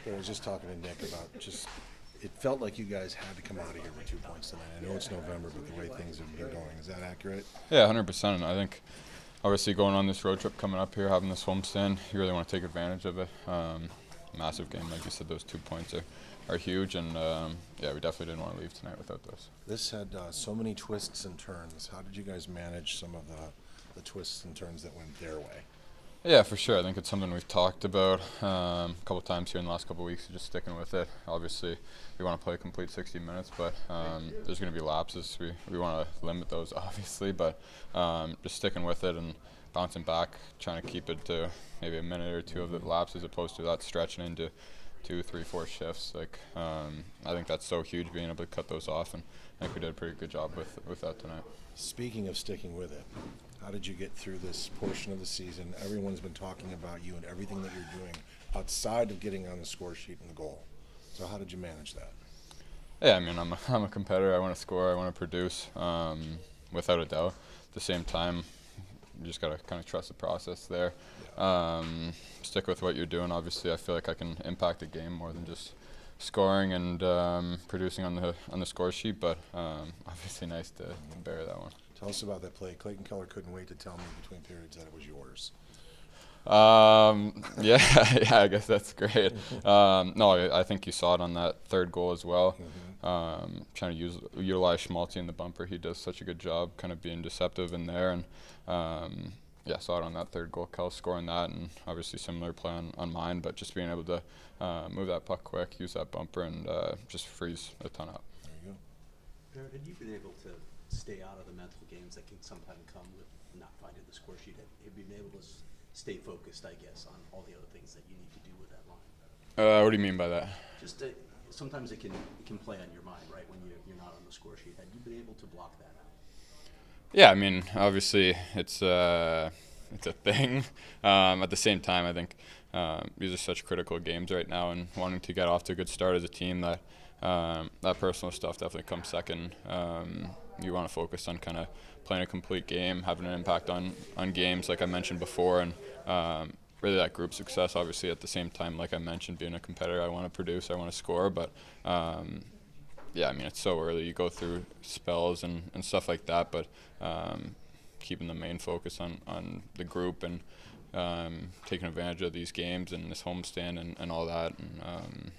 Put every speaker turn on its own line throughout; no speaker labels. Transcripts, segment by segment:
I was just talking to Nick about it felt like you guys had to come out of here with 2 points tonight. I know it's November, but the way things have been going, is that accurate?
Yeah, 100%. I think obviously going on this road trip coming up here, having this homestand, you really want to take advantage of it. Massive game, like you said, those 2 points are huge, and yeah, we definitely didn't want to leave tonight without those.
This had so many twists and turns. How did you guys manage some of the twists and turns that went their way?
Yeah, for sure. I think it's something we've talked about a couple times here in the last couple of weeks, just sticking with it. Obviously, we want to play a complete 60 minutes, but there's going to be lapses. We want to limit those, obviously, but just sticking with it and bouncing back, trying to keep it to maybe a minute or two of the laps as opposed to that stretching into 2, 3, 4 shifts. Like I think that's so huge, being able to cut those off, and I think we did a pretty good job with that tonight.
Speaking of sticking with it, how did you get through this portion of the season? Everyone's been talking about you and everything that you're doing outside of getting on the score sheet and the goal. So how did you manage that?
Yeah, I mean, I'm a competitor. I want to score. I want to produce, without a doubt. At the same time, you just got to kind of trust the process there. Yeah. Stick with what you're doing. Obviously, I feel like I can impact the game more than just scoring and producing on the score sheet, but obviously nice to bear that one.
Tell us about that play. Clayton Keller couldn't wait to tell me between periods that it was yours.
Yeah, yeah, I guess that's great. No, I think you saw it on that third goal as well. Mm-hmm. Trying to utilize Schmaltzy in the bumper. He does such a good job kind of being deceptive in there, and yeah, saw it on that third goal. Kel scoring that, and obviously similar play on mine, but just being able to move that puck quick, use that bumper, and just freeze a ton up.
There you go.
Barrett, have you been able to stay out of the mental games that can sometimes come with not finding the score sheet? Have you been able to stay focused, I guess, on all the other things that you need to do with that line?
What do you mean by that?
Just sometimes it can play on your mind, right, when you're not on the score sheet. Have you been able to block that out?
Yeah, I mean, obviously it's a thing. At the same time, I think these are such critical games right now, and wanting to get off to a good start as a team, that that personal stuff definitely comes second. You want to focus on kind of playing a complete game, having an impact on games, like I mentioned before, and really that group success. Obviously, at the same time, like I mentioned, being a competitor, I want to produce, I want to score, but yeah, I mean, it's so early. You go through spells and stuff like that, but keeping the main focus on the group and taking advantage of these games and this homestand and all that. And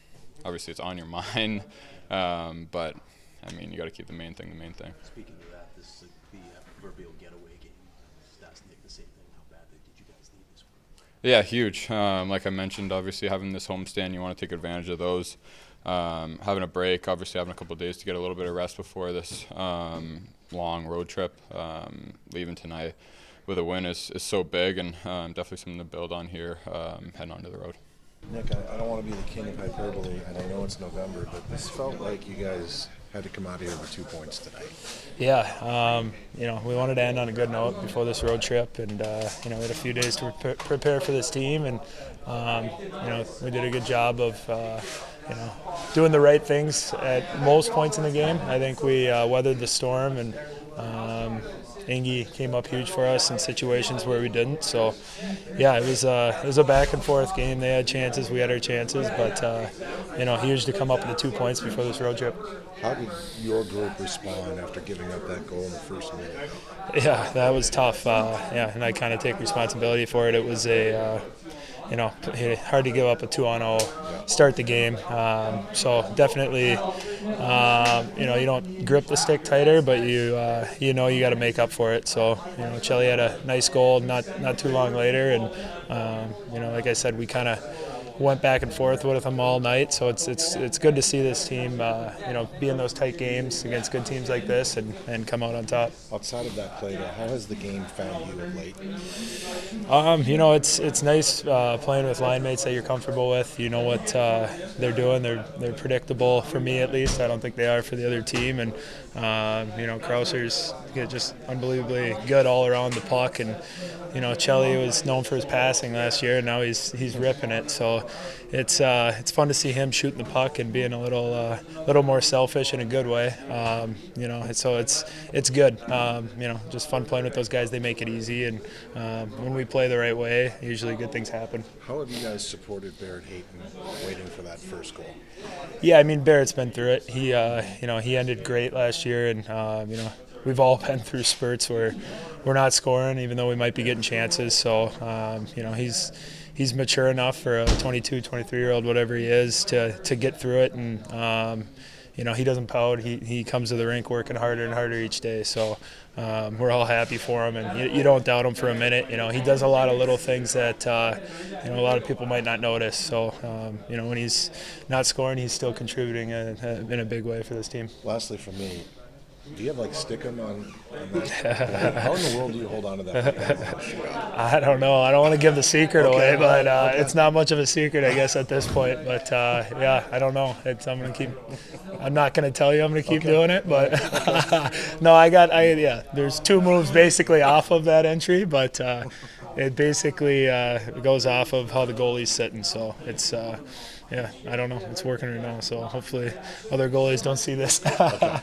obviously, it's on your mind, but I mean, you got to keep the main thing the main thing.
Speaking of that, this is the proverbial getaway game. That's Nick, the same thing. How badly did you guys need this one?
Yeah, huge. Like I mentioned, obviously having this homestand, you want to take advantage of those. Having a break, obviously having a couple of days to get a little bit of rest before this long road trip. Leaving tonight with a win is so big, and definitely something to build on here heading onto the road.
Nick, I don't want to be the king of hyperbole, and I know it's November, but this felt like you guys had to come out here with 2 points tonight.
Yeah, you know, we wanted to end on a good note before this road trip, and you know, we had a few days to prepare for this team, and you know, we did a good job of you know, doing the right things at most points in the game. I think we weathered the storm, and Ingy came up huge for us in situations where we didn't. So, yeah, it was a back and forth game. They had chances, we had our chances, but you know, huge to come up with the 2 points before this road trip.
How did your group respond after giving up that goal in the first minute?
Yeah, that was tough. Yeah, and I kind of take responsibility for it. It was a you know, hard to give up a 2-on-0 start the game. So definitely, you know, you don't grip the stick tighter, but you know you got to make up for it. So, you know, Chelly had a nice goal not too long later, and you know, like I said, we kind of went back and forth with them all night. So it's good to see this team, you know, be in those tight games against good teams like this and come out on top.
Outside of that play, though, how has the game found you of late?
You know, it's nice playing with line mates that you're comfortable with. You know what they're doing. They're predictable for me, at least. I don't think they are for the other team. And you know, Krauser's just unbelievably good all around the puck. And you know, Chelly was known for his passing last year, and now he's ripping it. So it's fun to see him shooting the puck and being a little more selfish in a good way. You know, so it's good. You know, just fun playing with those guys. They make it easy, and when we play the right way, usually good things happen.
How have you guys supported Barrett Hayton waiting for that first goal?
Yeah, I mean Barrett's been through it. He he ended great last year, and we've all been through spurts where we're not scoring, even though we might be getting chances. So he's mature enough for a 22, 23-year-old, whatever he is, to get through it, and he doesn't pout. He comes to the rink working harder and harder each day. So we're all happy for him, and you don't doubt him for a minute. He does a lot of little things that a lot of people might not notice. So when he's not scoring, he's still contributing in a big way for this team.
Lastly, for me, do you have like stickum on that? How in the world do you hold on to that?
I don't know. I don't want to give the secret away, but it's not much of a secret, I guess, at this point. But yeah, I don't know. I'm not going to tell you I'm going to keep doing it, but no, there's 2 moves basically off of that entry, but it basically goes off of how the goalie's sitting. So it's I don't know. It's working right now, so hopefully other goalies don't see this.
Yeah.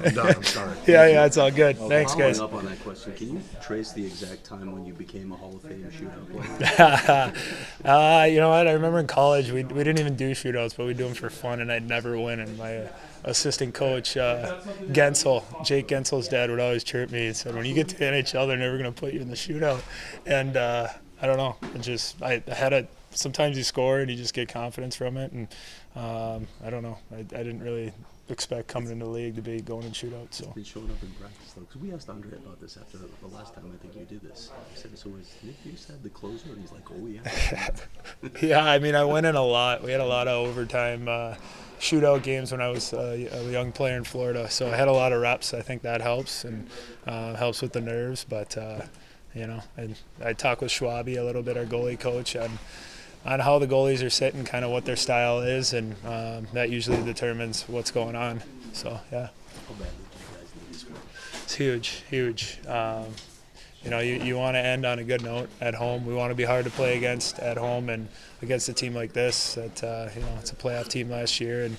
I'm done. I'm sorry.
Yeah, it's all good. Thanks, guys.
Following up on that question, can you trace the exact time when you became a Hall of Fame shootout player?
You know what? I remember in college we didn't even do shootouts, but we do them for fun, and I'd never win. And my assistant coach, Jake Gensel's dad, would always chirp me and said, "When you get to the NHL, they're never going to put you in the shootout." And I don't know. I had a. Sometimes you score and you just get confidence from it, and I don't know. I didn't really expect coming into the league to be going in shootouts. So.
Been showing up in practice though, because we asked André about this after the last time I think you did this. I said, "So was Nick Bjugstad the closer?" And he's like, "Oh yeah."
Yeah, I mean, I went in a lot. We had a lot of overtime shootout games when I was a young player in Florida, so I had a lot of reps. I think that helps and helps with the nerves, but. And I talked with Schwabi a little bit, our goalie coach, on how the goalies are sitting, kind of what their style is, and that usually determines what's going on. So, yeah.
How badly do you guys need this one?
It's huge. You want to end on a good note at home. We want to be hard to play against at home and against a team like this. That it's a playoff team last year and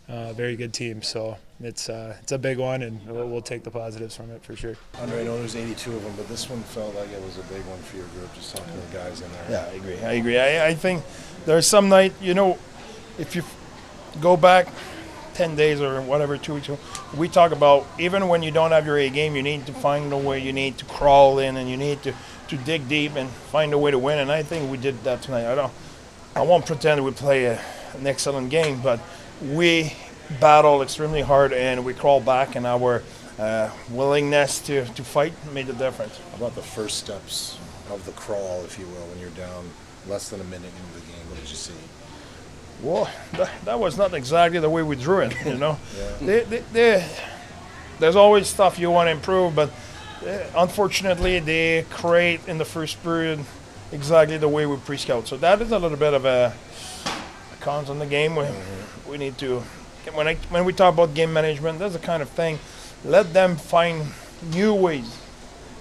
a very good team. So it's a big one, and we'll take the positives from it for sure.
André, I know there's 82 of them, but this one felt like it was a big one for your group, just talking to the guys in there.
Yeah, I agree. I think there's some night, if you go back 10 days or whatever, 2 weeks ago, we talk about even when you don't have your A game, you need to find a way, you need to crawl in, and you need to dig deep and find a way to win. And I think we did that tonight. I won't pretend we play an excellent game, but we battled extremely hard and we crawled back, and our willingness to fight made the difference.
How about the first steps of the crawl, if you will, when you're down less than a minute into the game? What did you see?
Well, that was not exactly the way we drew it, Yeah. There's always stuff you want to improve, but unfortunately they create in the first period exactly the way we pre-scout. So that is a little bit of a cons on the game. We need to, when we talk about game management, that's the kind of thing, let them find new ways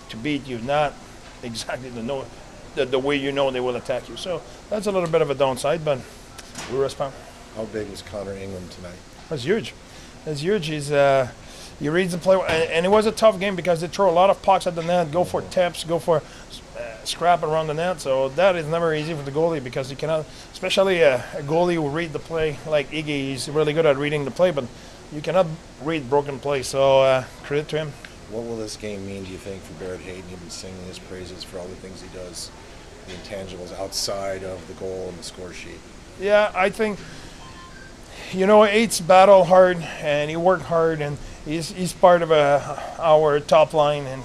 to beat you, not exactly the way they will attack you. So that's a little bit of a downside, but we respond.
How big was Connor Ingram tonight?
That's huge. He reads the play, and it was a tough game because they throw a lot of pucks at the net, go for tips, go for scrap around the net. So that is never easy for the goalie because you cannot, especially a goalie who read the play like Iggy. He's really good at reading the play, but you cannot read broken play. So credit to him.
What will this game mean, do you think, for Barrett Hayton? You've been singing his praises for all the things he does, the intangibles outside of the goal and the score sheet.
Yeah, I think, Eight's battle hard, and he worked hard, and he's part of our top line, and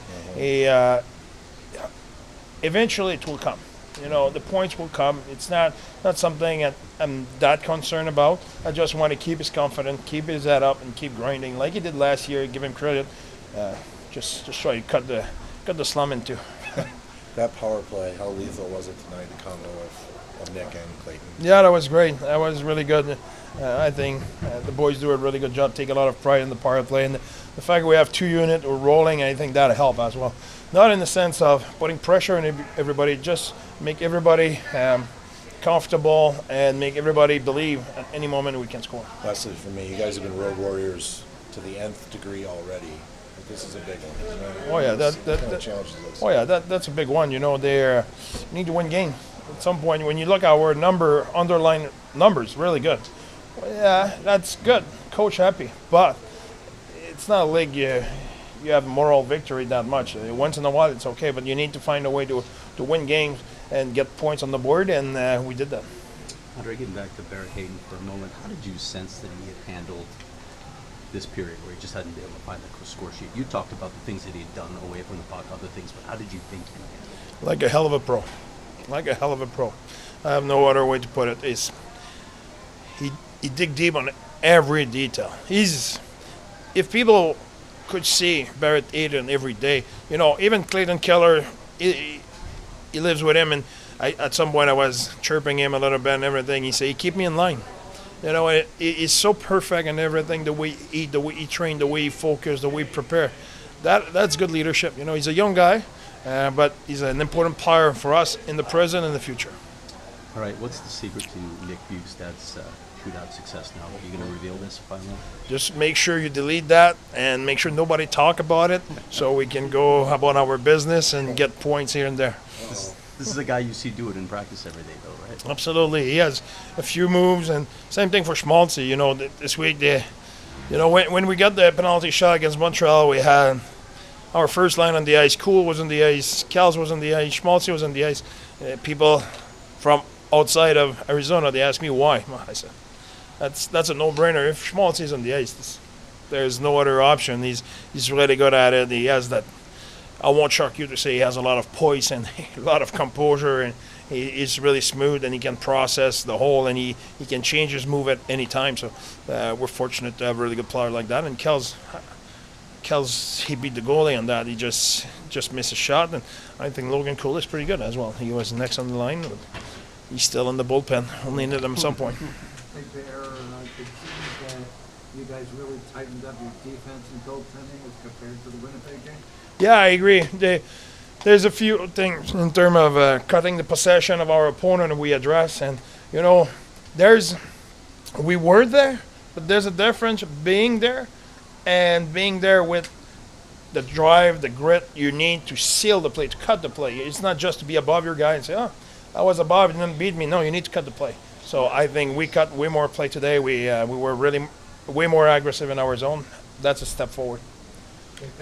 eventually it will come. The points will come. It's not something that I'm that concerned about. I just want to keep his confidence, keep his head up, and keep grinding like he did last year. Give him credit. Just try to cut the slum in two.
That power play, how lethal was it tonight, the combo of Nick and Clayton?
Yeah, that was great. That was really good. I think the boys do a really good job, take a lot of pride in the power play. And the fact that we have 2 units, we're rolling, I think that'll help as well. Not in the sense of putting pressure on everybody, just make everybody comfortable and make everybody believe at any moment we can score.
Lastly for me, you guys have been road warriors to the nth degree already. But this is a big one.
Oh yeah, that's a big one. They need to win game. At some point, when you look at our underlying numbers, really good. Yeah, that's good. Coach happy, but it's not a league you have moral victory that much. Once in a while it's okay, but you need to find a way to win games and get points on the board, and we did that.
André, getting back to Barrett Hayton for a moment, how did you sense that he had handled this period where he just hadn't been able to find the score sheet? You talked about the things that he'd done away from the puck, other things, but how did you think he handled it?
Like a hell of a pro. Like a hell of a pro. I have no other way to put it. He dig deep on every detail. If people could see Barrett Hayton every day, even Clayton Keller, he lives with him, and at some point I was chirping him a little bit and everything. He said, keep me in line. He's so perfect in everything, the way he eat, the way he train, the way he focus, the way he prepare. That's good leadership. He's a young guy, but he's an important player for us in the present and the future.
All right, what's the secret to Nick Bjugstad's shootout success now? Are you going to reveal this finally?
Just make sure you delete that and make sure nobody talk about it so we can go about our business and get points here and there.
This is a guy you see do it in practice every day, though, right?
Absolutely. He has a few moves, and same thing for Schmaltzy. This week, when we got the penalty shot against Montreal, we had our first line on the ice. Cool was on the ice, Kels was on the ice, Schmaltzy was on the ice. People from outside of Arizona, they asked me why. I said, that's a no-brainer. If Schmaltzy's on the ice, there's no other option. He's really good at it. He has that. I won't shock you to say he has a lot of poise and a lot of composure, and he's really smooth, and he can process the whole, and he can change his move at any time. So we're fortunate to have a really good player like that. And Kels, he beat the goalie on that. He just missed a shot, and I think Logan Cool is pretty good as well. He was next on the line, but he's still in the bullpen. We'll need him at some point.
Think the error could see that you guys really tightened up your defense and goaltending as compared to the Winnipeg game?
Yeah, I agree. There's a few things in terms of cutting the possession of our opponent we address, and we were there, but there's a difference being there and being there with the drive, the grit you need to seal the play, to cut the play. It's not just to be above your guy and say, "Oh, I was above, you didn't beat me." No, you need to cut the play. So I think we cut way more play today. We were really way more aggressive in our zone. That's a step forward.